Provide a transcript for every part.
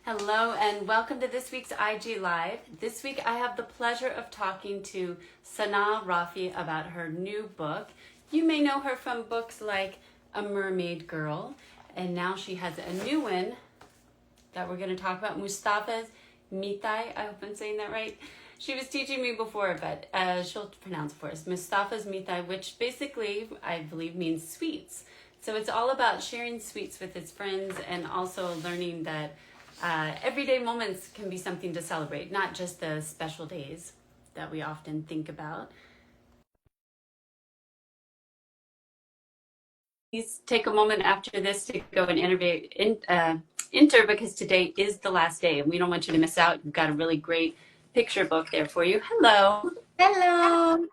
Hello and welcome to this week's IG Live. This week I have the pleasure of talking to Sana Rafi about her new book. You may know her from books like A Mermaid Girl, and now she has a new one that we're going to talk about, Mustafa's Mithai. I hope I'm saying that right. She was teaching me before, but she'll pronounce it for us. Mustafa's Mithai, which basically, I believe, means sweets. So it's all about sharing sweets with his friends and also learning that everyday moments can be something to celebrate, not just the special days that we often think about. Please take a moment after this to go and enter because today is the last day and we don't want you to miss out. We've got a really great picture book there for you. Hello. Hello,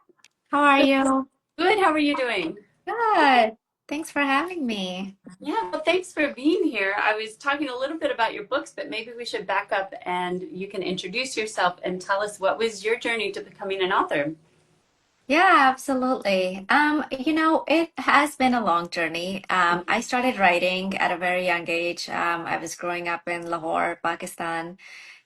how are you? Good. How are you doing? Good. Thanks for having me. Yeah, well, thanks for being here. I was talking a little bit about your books, but maybe we should back up and you can introduce yourself and tell us what was your journey to becoming an author. Yeah, absolutely. It has been a long journey. I started writing at a very young age. I was growing up in Lahore, Pakistan,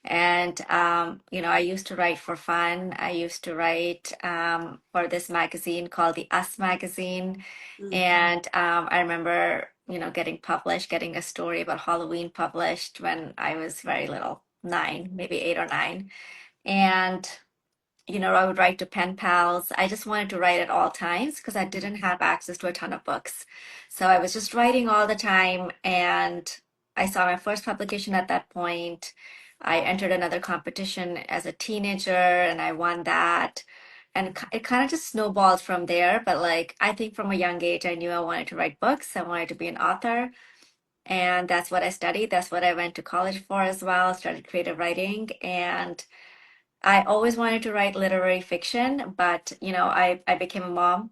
and I used to write for fun. I used to write for this magazine called the Us magazine, Mm-hmm. and I remember, getting published, getting a story about Halloween published when I was very little, nine, maybe 8 or 9. And, I would write to pen pals. I just wanted to write at all times because I didn't have access to a ton of books. So I was just writing all the time. And I saw my first publication at that point. I entered another competition as a teenager and I won that. And it kind of just snowballed from there. But like, I think from a young age, I knew I wanted to write books. I wanted to be an author. And that's what I studied. That's what I went to college for as well. Started creative writing. And I always wanted to write literary fiction, but I became a mom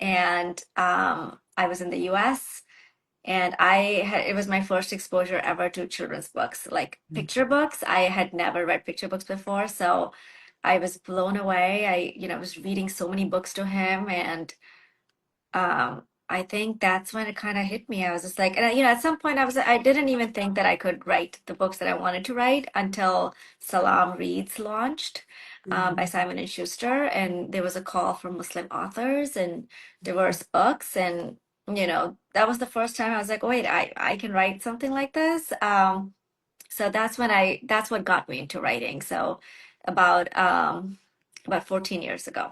and I was in the US and it was my first exposure ever to children's books, like picture books. I had never read picture books before, so I was blown away. I was reading so many books to him and I think that's when it kind of hit me. I was just like, and at some point I didn't even think that I could write the books that I wanted to write until Salam Reads launched by Simon and Schuster, and there was a call for Muslim authors and diverse books, and that was the first time I was like, wait, I can write something like this. So that's what got me into writing. So about 14 years ago.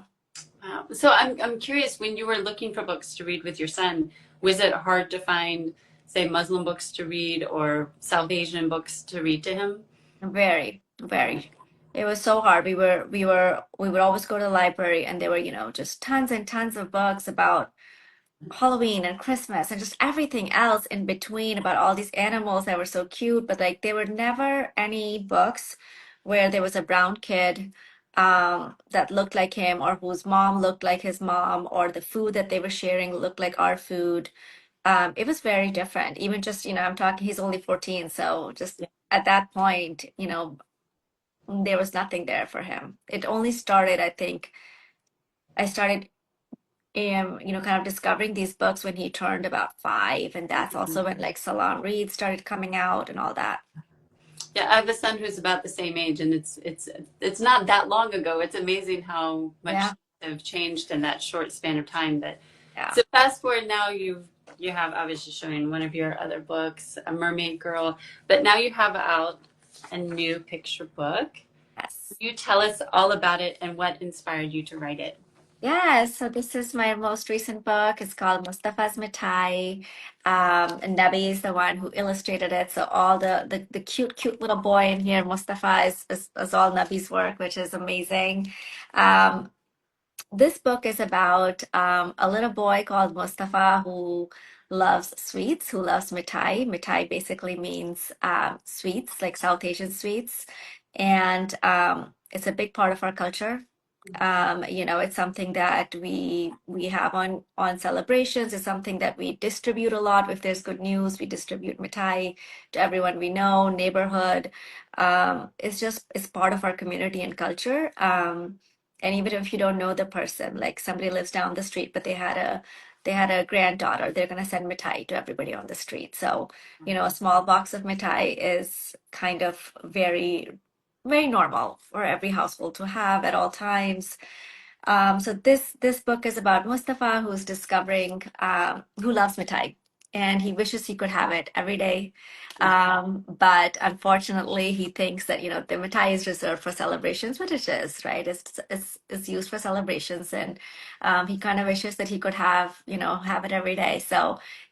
Wow. So I'm curious, when you were looking for books to read with your son, was it hard to find, say, Muslim books to read or South Asian books to read to him? Very, very. It was so hard. We would always go to the library and there were, just tons and tons of books about Halloween and Christmas and just everything else in between about all these animals that were so cute, but like there were never any books where there was a brown kid that looked like him or whose mom looked like his mom or the food that they were sharing looked like our food. It was very different. Even just, I'm talking, he's only 14, so just at that point, there was nothing there for him. It only started, I think, I started, kind of discovering these books when he turned about 5, and that's also when like Salon Reed started coming out and all that. Yeah, I have a son who's about the same age, and it's not that long ago. It's amazing how much Yeah, have changed in that short span of time. But yeah. so fast forward now, you have obviously showing one of your other books, A Mermaid Girl, but now you have out a new picture book. Yes. You tell us all about it and what inspired you to write it. Yeah, so this is my most recent book. It's called Mustafa's Mithai. And Nabi is the one who illustrated it. So all the cute, cute little boy in here, Mustafa, is all Nabi's work, which is amazing. Um, This book is about a little boy called Mustafa who loves sweets, who loves mithai. Mithai basically means sweets, like South Asian sweets. And it's a big part of our culture. It's something that we have on celebrations. It's something that we distribute a lot. If there's good news, we distribute mithai to everyone we know, neighborhood. It's part of our community and culture. And even if you don't know the person, like somebody lives down the street, but they had a granddaughter. They're going to send Mithai to everybody on the street. So, a small box of Mithai is kind of very normal for every household to have at all times. So this book is about Mustafa, who's discovering who loves Mithai, and he wishes he could have it every day. But unfortunately, he thinks that the Mithai is reserved for celebrations, but it is, right? It's used for celebrations, and he kind of wishes that he could have it every day. So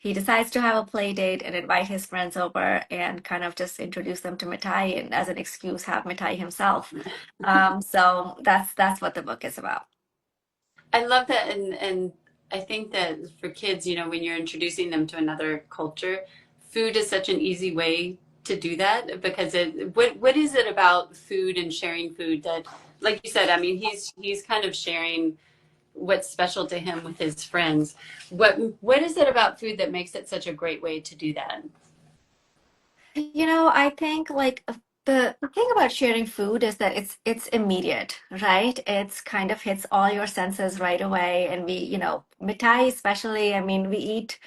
he decides to have a play date and invite his friends over and kind of just introduce them to Mithai, and as an excuse, have Mithai himself. So that's what the book is about. I love that, and I think that for kids, when you're introducing them to another culture, food is such an easy way to do that because what is it about food and sharing food that, like you said, I mean, he's kind of sharing what's special to him with his friends. What is it about food that makes it such a great way to do that? I think like the thing about sharing food is that it's immediate, right? It's kind of hits all your senses right away. And mithai especially, I mean, we eat,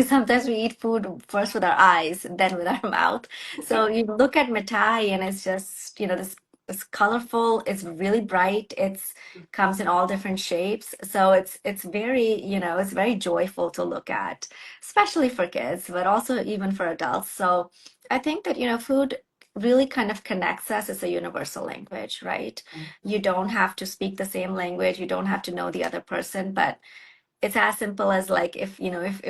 sometimes we eat food first with our eyes, then with our mouth. So you look at mithai and it's just, this it's colorful, it's really bright, it's comes in all different shapes. So it's very, it's very joyful to look at, especially for kids, but also even for adults. So I think that, food really kind of connects us as a universal language, right? You don't have to speak the same language, you don't have to know the other person, but it's as simple as like if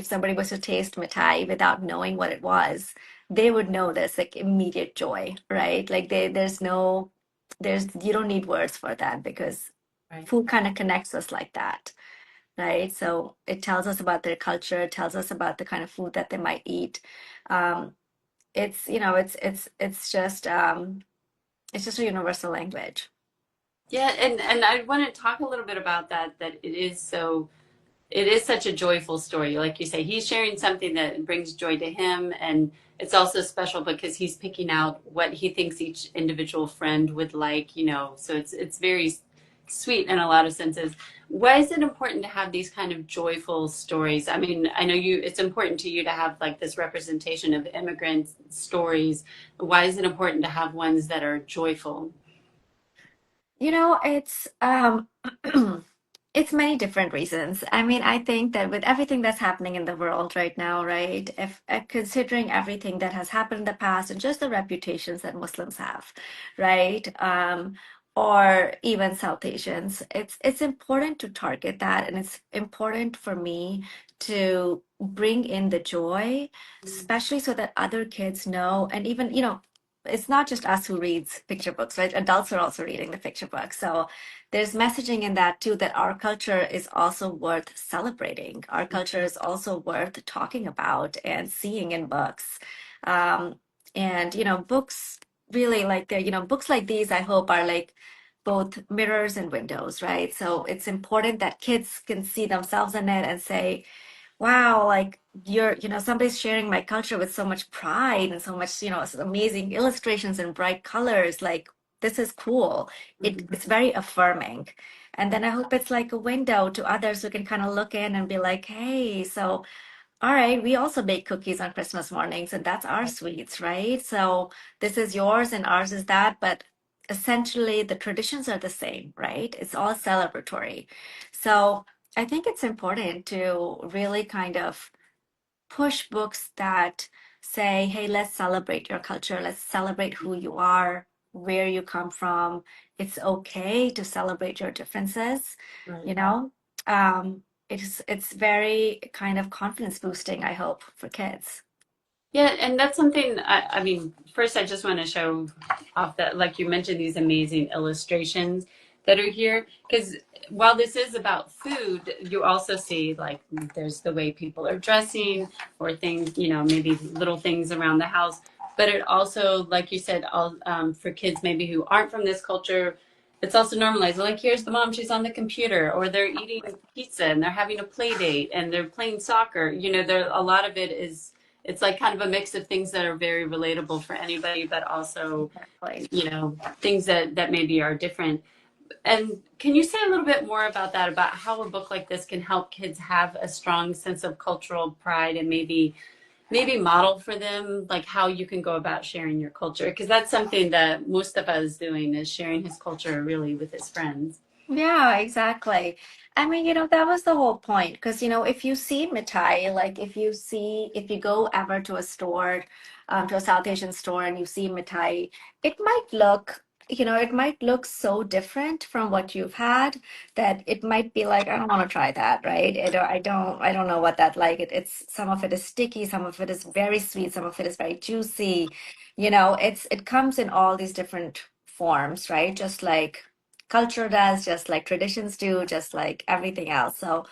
somebody was to taste mithai without knowing what it was, they would know this like immediate joy, right? Like there's you don't need words for that because Right. food kind of connects us like that, right? So it tells us about their culture, it tells us about the kind of food that they might eat. Um, it's just a universal language. Yeah, and I want to talk a little bit about that it is such a joyful story. Like you say, he's sharing something that brings joy to him, and it's also special because he's picking out what he thinks each individual friend would like. So it's very sweet in a lot of senses. Why is it important to have these kind of joyful stories? I mean, I know it's important to you to have like this representation of immigrant stories. Why is it important to have ones that are joyful? It's it's many different reasons. I mean, I think that with everything that's happening in the world right now, right? If considering everything that has happened in the past and just the reputations that Muslims have, right? Or even South Asians, it's important to target that, and it's important for me to bring in the joy, especially so that other kids know, and even, it's not just us who reads picture books, right? Adults are also reading the picture books. So there's messaging in that too, that our culture is also worth celebrating. Our culture is also worth talking about and seeing in books. Um, and books really like books like these, I hope, are like both mirrors and windows, right? So it's important that kids can see themselves in it and say, wow, like somebody's sharing my culture with so much pride and so much, amazing illustrations and bright colors. Like, this is cool. It's very affirming. And then I hope it's like a window to others who can kind of look in and be like, hey, so all right, we also bake cookies on Christmas mornings, and that's our sweets, right? So this is yours and ours is that, but essentially the traditions are the same, right? It's all celebratory. So I think it's important to really kind of push books that say, hey, let's celebrate your culture, let's celebrate who you are, where you come from. It's okay to celebrate your differences, Right. you know? It's very kind of confidence boosting, I hope, for kids. Yeah, and that's something I mean, first I just want to show off that, like you mentioned, these amazing illustrations that are here. Because while this is about food, you also see like there's the way people are dressing or things, maybe little things around the house. But it also, like you said, all for kids maybe who aren't from this culture, it's also normalized. Like here's the mom, she's on the computer, or they're eating pizza and they're having a play date and they're playing soccer. There a lot of it is it's like kind of a mix of things that are very relatable for anybody, but also, Exactly. things that maybe are different. And can you say a little bit more about that, about how a book like this can help kids have a strong sense of cultural pride and maybe model for them like how you can go about sharing your culture? Because that's something that Mustafa is doing, is sharing his culture really with his friends. Yeah, exactly. I mean, that was the whole point. Because, if you see Mithai, like if you go ever to a store, to a South Asian store and you see Mithai, it might look so different from what you've had that it might be like, I don't want to try that, right? I don't know what that like. Some of it is sticky, some of it is very sweet, some of it is very juicy. It comes in all these different forms, right? Just like culture does, just like traditions do, just like everything else. So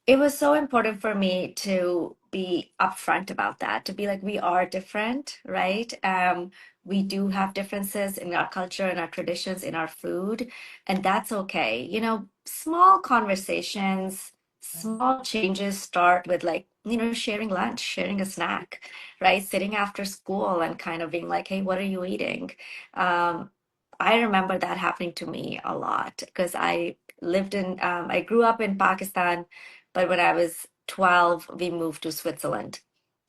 it was so important for me to be upfront about that, to be like, we are different, right? We do have differences in our culture, in our traditions, in our food, and that's okay. Small conversations, small changes start with like, sharing lunch, sharing a snack, right? Sitting after school and kind of being like, hey, what are you eating? Um, I remember that happening to me a lot because I grew up in Pakistan, but when I was 12, we moved to Switzerland.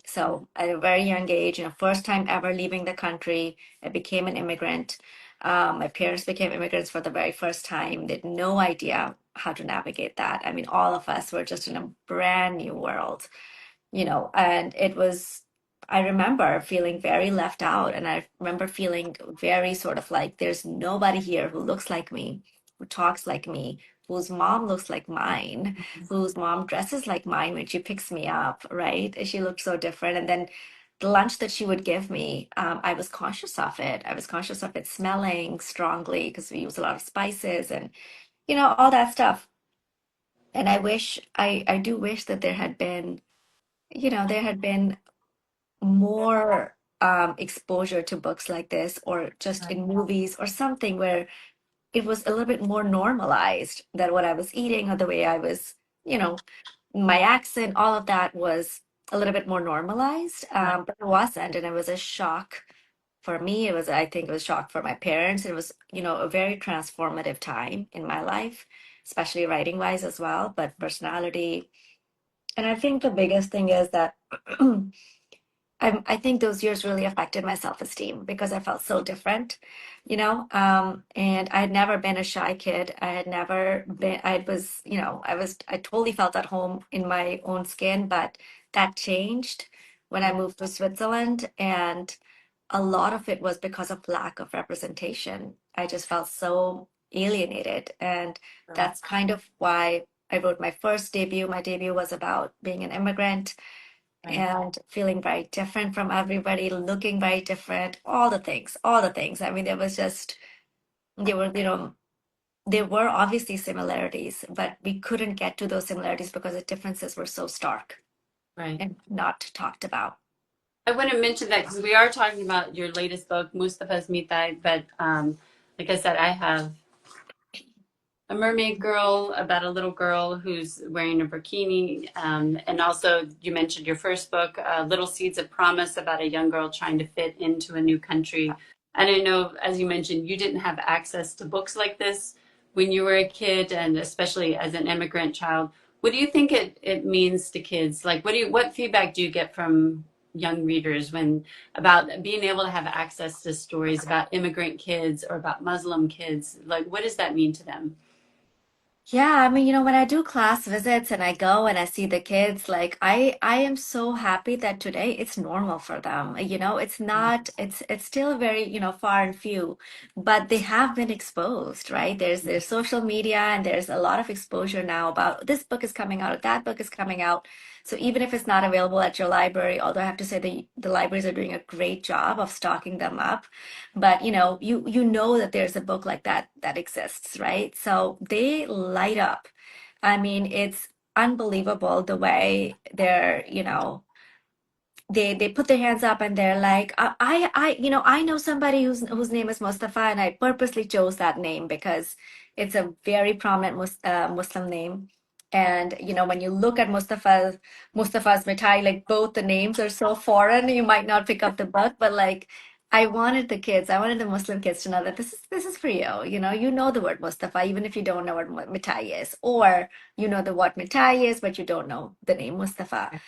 So at a very young age, first time ever leaving the country, I became an immigrant. My parents became immigrants for the very first time. They had no idea how to navigate that. I mean, all of us were just in a brand new world, and I remember feeling very left out. And I remember feeling very sort of like there's nobody here who looks like me, who talks like me, whose mom looks like mine, whose mom dresses like mine when she picks me up, right? She looked so different. And then the lunch that she would give me, I was conscious of it. I was conscious of it smelling strongly because we use a lot of spices and, all that stuff. And I do wish that there had been more exposure to books like this, or just in movies or something where it was a little bit more normalized that what I was eating or the way I was, you know, my accent, all of that was a little bit more normalized. But it wasn't. And it was a shock for me. I think it was a shock for my parents. It was, a very transformative time in my life, especially writing wise as well, but personality. And I think the biggest thing is that I think those years really affected my self-esteem because I felt so different, and I had never been a shy kid. I had never been, I totally felt at home in my own skin, but that changed when I moved to Switzerland. And a lot of it was because of lack of representation. I just felt so alienated. And that's kind of why I wrote my first debut. My debut was about being an immigrant and feeling very different from everybody, looking very different, all the things, all the things. I mean, there were, there were obviously similarities, but we couldn't get to those similarities because the differences were so stark Right. and not talked about. I want to mention that because we are talking about your latest book, Mustafa's Mithai, but like I said, I have a mermaid girl about a little girl who's wearing a bikini. And also, you mentioned your first book, Little Seeds of Promise, about a young girl trying to fit into a new country. And I know, as you mentioned, you didn't have access to books like this when you were a kid, and especially as an immigrant child. What do you think it means to kids? Like, what feedback do you get from young readers when about being able to have access to stories about immigrant kids or about Muslim kids? Like, what does that mean to them? Yeah, I mean, when I do class visits and I go and I see the kids, like I am so happy that today it's normal for them. It's not it's still very, far and few, but they have been exposed, right? There's social media and there's a lot of exposure now about this book is coming out, that book is coming out. So even if it's not available at your library, although I have to say the libraries are doing a great job of stocking them up, but you know that there's a book like that exists, right? So they light up. I mean, it's unbelievable the way they put their hands up and they're like, I know somebody whose name is Mustafa, and I purposely chose that name because it's a very prominent Muslim name. And when you look at Mustafa's Mithai, like both the names are so foreign, you might not pick up the book, but like I wanted the Muslim kids to know that this is for you. You know the word Mustafa, even if you don't know what Mithai is, or you know the what Mithai is, but you don't know the name Mustafa.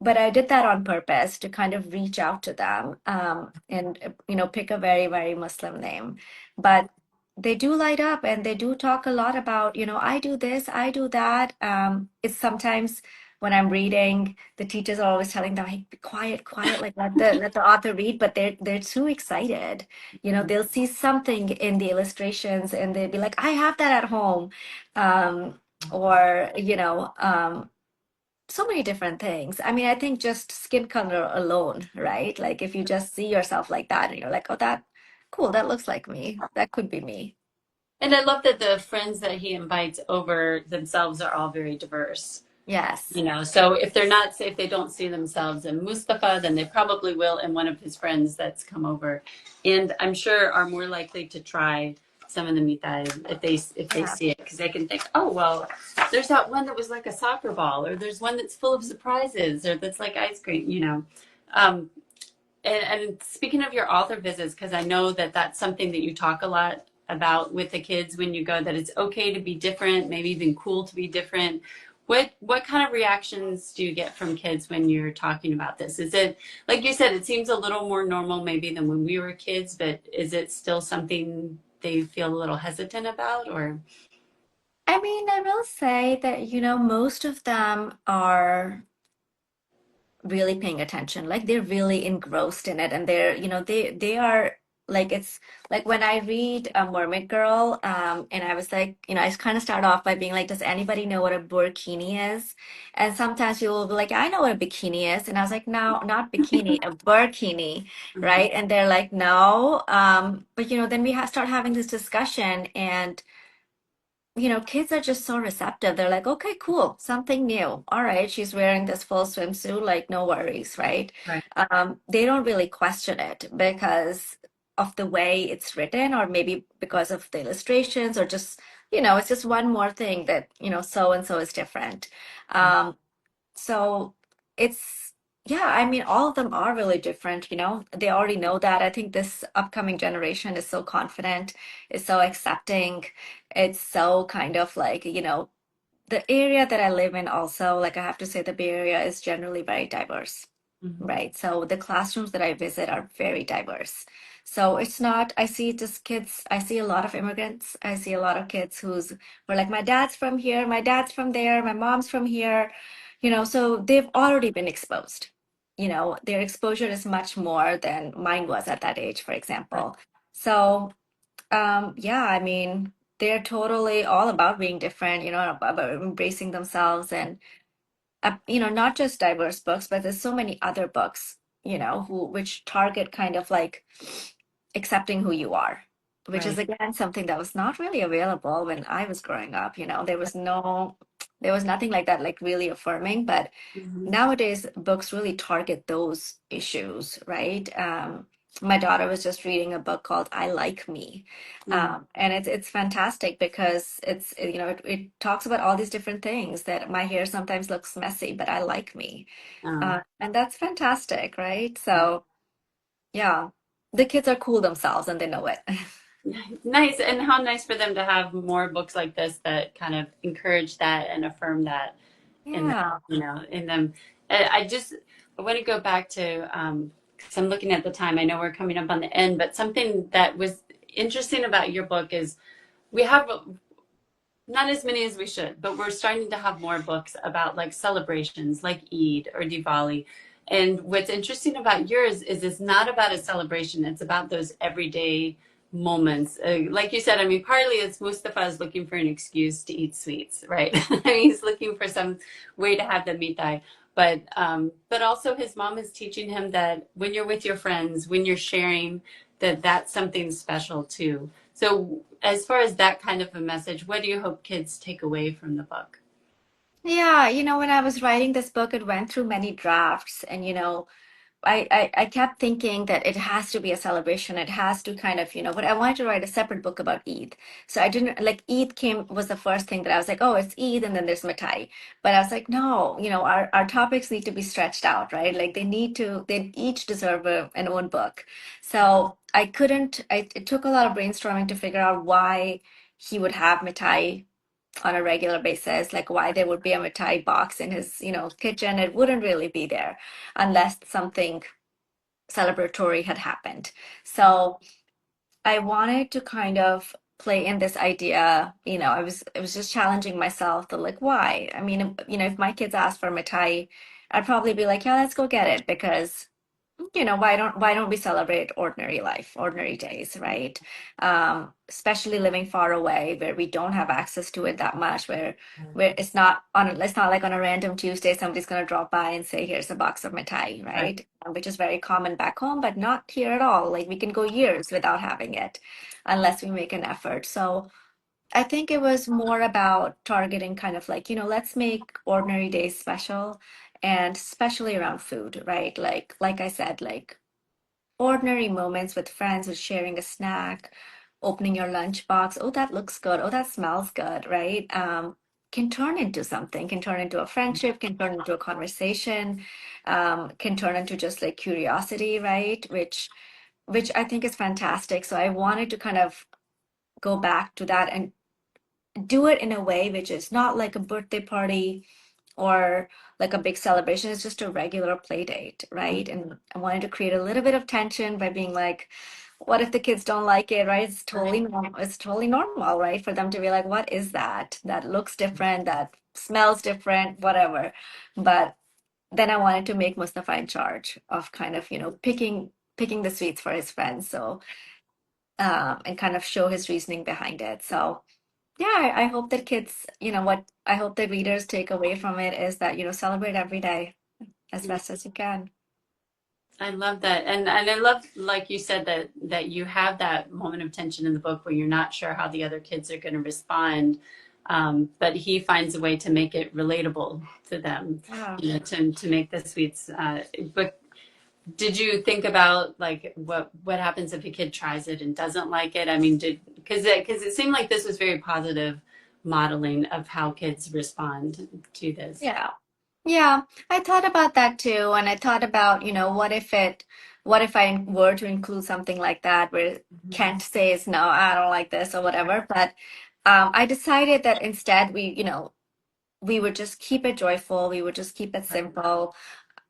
But I did that on purpose to kind of reach out to them, and pick a very, very Muslim name. But they do light up and they do talk a lot about, I do this, I do that. It's sometimes when I'm reading, the teachers are always telling them, hey, be quiet, quiet, like let the author read, but they're too excited. They'll see something in the illustrations and they'll be like, I have that at home. Or, so many different things. I mean, I think just skin color alone, right? Like if you just see yourself like that and you're like, oh, that cool, that looks like me. That could be me. And I love that the friends that he invites over themselves are all very diverse. Yes. So if they don't see themselves in Mustafa, then they probably will in one of his friends that's come over, and I'm sure are more likely to try some of the Mithai if they Yeah. see it, because they can think, oh well, there's that one that was like a soccer ball, or there's one that's full of surprises, or that's like ice cream. Um, and speaking of your author visits, because I know that that's something that you talk a lot about with the kids when you go, that it's okay to be different, maybe even cool to be different. What kind of reactions do you get from kids when you're talking about this? Is it, like you said, it seems a little more normal maybe than when we were kids, but is it still something they feel a little hesitant about, or? I mean, I will say that, most of them are really paying attention, like they're really engrossed in it, and they are like, it's like when I read a Mermaid Girl, and I was like, I kind of start off by being like, does anybody know what a burkini is? And sometimes people will be like, I know what a bikini is, and I was like, no, not bikini, a burkini, Mhm. right? And they're like, no, but then we start having this discussion, and kids are just so receptive. They're like, okay, cool, something new. All right, she's wearing this full swimsuit, like no worries, right? Right. They don't really question it because of the way it's written, or maybe because of the illustrations, or just, it's just one more thing that, so and so is different. Um, so it's, yeah, I mean, all of them are really different, they already know that. I think this upcoming generation is so confident, is so accepting. It's so kind of like, the area that I live in also, like I have to say, the Bay Area is generally very diverse, Mhm. right? So the classrooms that I visit are very diverse. So it's not, I see just kids, I see a lot of immigrants. I see a lot of kids who are like, my dad's from here, my dad's from there, my mom's from here, so they've already been exposed. Their exposure is much more than mine was at that age, for Right. example. So yeah, I mean, they're totally all about being different, about embracing themselves, and not just diverse books, but there's so many other books, which target kind of like accepting who you are, which is Right. again something that was not really available when I was growing up. There was nothing like that, like really affirming, but Mhm. nowadays books really target those issues, right? My daughter was just reading a book called I Like Me. Mhm. And it's fantastic because it talks about all these different things, that my hair sometimes looks messy, but I like me. Um, And that's fantastic, right? So yeah, the kids are cool themselves and they know it. Nice, and how nice for them to have more books like this that kind of encourage that and affirm that in them, Yeah. in them. I want to go back to, because I'm looking at the time. I know we're coming up on the end, but something that was interesting about your book is we have not as many as we should, but we're starting to have more books about like celebrations like Eid or Diwali. And what's interesting about yours is it's not about a celebration, it's about those everyday moments. Like you said, I mean, partly it's Mustafa is looking for an excuse to eat sweets, right? He's looking for some way to have the Mithai. But also his mom is teaching him that when you're with your friends, when you're sharing, that that's something special too. So, as far as that kind of a message, what do you hope kids take away from the book? Yeah, when I was writing this book, it went through many drafts, and I kept thinking that it has to be a celebration. It has to kind of, but I wanted to write a separate book about Eid. So I didn't like Eid was the first thing that I was like, oh, it's Eid and then there's Mithai. But I was like, no, our topics need to be stretched out, right? Like they each deserve an own book. So I couldn't, it took a lot of brainstorming to figure out why he would have Mithai on a regular basis, like why there would be a mithai box in his, kitchen. It wouldn't really be there unless something celebratory had happened. So I wanted to kind of play in this idea, I was just challenging myself to like, why? I mean, if my kids asked for mithai, I'd probably be like, yeah, let's go get it because why don't we celebrate ordinary life, ordinary days, right? Especially living far away where we don't have access to it that much, where it's not like on a random Tuesday somebody's gonna drop by and say, here's a box of mithai, Right. right? Which is very common back home, but not here at all. Like we can go years without having it unless we make an effort. So I think it was more about targeting kind of like, let's make ordinary days special and especially around food, right? Like I said, like ordinary moments with friends, with sharing a snack, opening your lunchbox. Oh, that looks good. Oh, that smells good, right? Can turn into something, can turn into a friendship, can turn into a conversation, can turn into just like curiosity, right? Which I think is fantastic. So I wanted to kind of go back to that and do it in a way which is not like a birthday party or like a big celebration. It's just a regular play date, right? And I wanted to create a little bit of tension by being like, what if the kids don't like it, right? It's totally Right. normal. It's totally normal, right? For them to be like, what is that? That looks different, that smells different, whatever. But then I wanted to make Mustafa in charge of kind of, picking the sweets for his friends. So and kind of show his reasoning behind it. So yeah, I hope that kids, what I hope the readers take away from it is that, celebrate every day as best as you can. I love that. And I love, like you said, that you have that moment of tension in the book where you're not sure how the other kids are going to respond. But he finds a way to make it relatable to them, Yeah. to make the sweets. But did you think about like what happens if a kid tries it and doesn't like it? I mean, because it seemed like this was very positive modeling of how kids respond to this. Yeah. Yeah. I thought about that too. And I thought about, what if I were to include something like that where Kent says, no, I don't like this or whatever. But I decided that instead we would just keep it joyful. We would just keep it simple.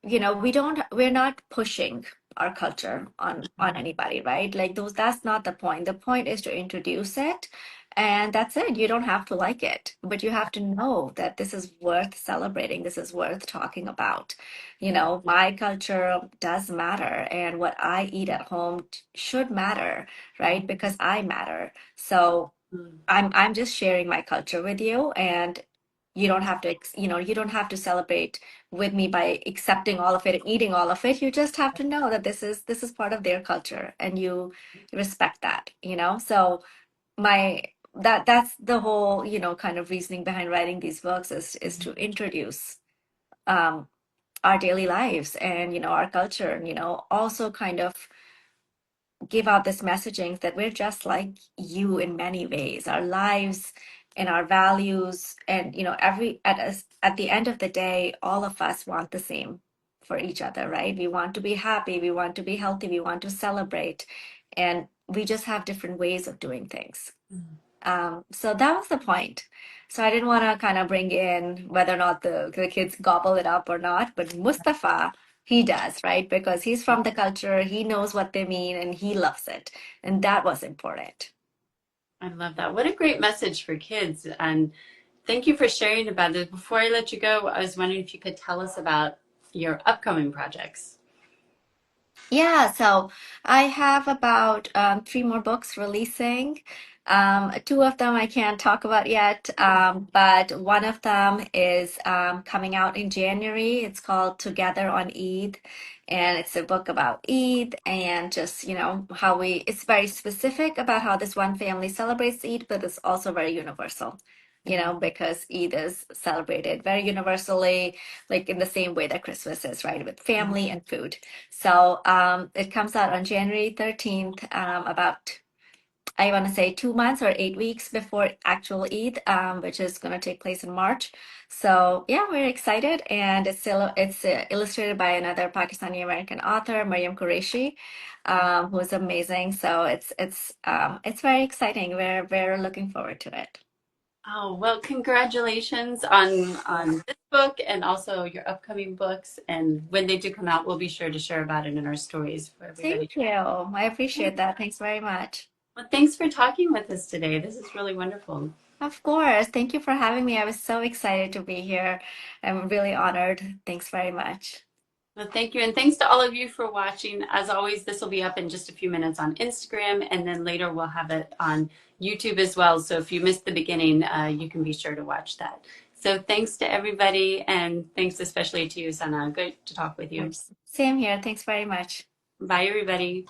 We're not pushing our culture on anybody, right? Like that's not the point. The point is to introduce it, and that's it. You don't have to like it, but you have to know that this is worth celebrating. This is worth talking about. My culture does matter, and what I eat at home should matter, right? Because I matter. So Mm. I'm just sharing my culture with you, and you don't have to celebrate with me by accepting all of it and eating all of it. You just have to know that this is part of their culture, and you respect that. So my that's the whole, kind of reasoning behind writing these books is to introduce um our daily lives and our culture, and also kind of give out this messaging that we're just like you in many ways. Our lives and our values, and every at the end of the day, all of us want the same for each other, right? We want to be happy, we want to be healthy, we want to celebrate, and we just have different ways of doing things. So that was the point. So I didn't want to kind of bring in whether or not the kids gobble it up or not, but Mustafa, he does, right? Because he's from the culture, he knows what they mean, and he loves it. And that was important. I love that. What a great message for kids. And thank you for sharing about this. Before I let you go, I was wondering if you could tell us about your upcoming projects. Yeah, so I have about three more books releasing. Two of them I can't talk about yet, but one of them is coming out in January. It's called Together on Eid, and it's a book about Eid and just, it's very specific about how this one family celebrates Eid, but it's also very universal. because Eid is celebrated very universally, like in the same way that Christmas is, right? With family and food. So it comes out on January 13th, about I want to say 2 months or 8 weeks before actual Eid, which is going to take place in March. So yeah, we're excited, and it's illustrated by another Pakistani American author, Mariam Qureshi, who is amazing. So it's very exciting. We're looking forward to it. Oh, well, congratulations on this book and also your upcoming books. And when they do come out, we'll be sure to share about it in our stories for everybody. Thank you. I appreciate that. Thanks very much. Well, thanks for talking with us today. This is really wonderful. Of course. Thank you for having me. I was so excited to be here. I'm really honored. Thanks very much. Well, thank you. And thanks to all of you for watching. As always, this will be up in just a few minutes on Instagram, and then later we'll have it on YouTube as well. So if you missed the beginning, you can be sure to watch that. So thanks to everybody, and thanks especially to you, Sana. Good to talk with you. Same here. Thanks very much. Bye, everybody.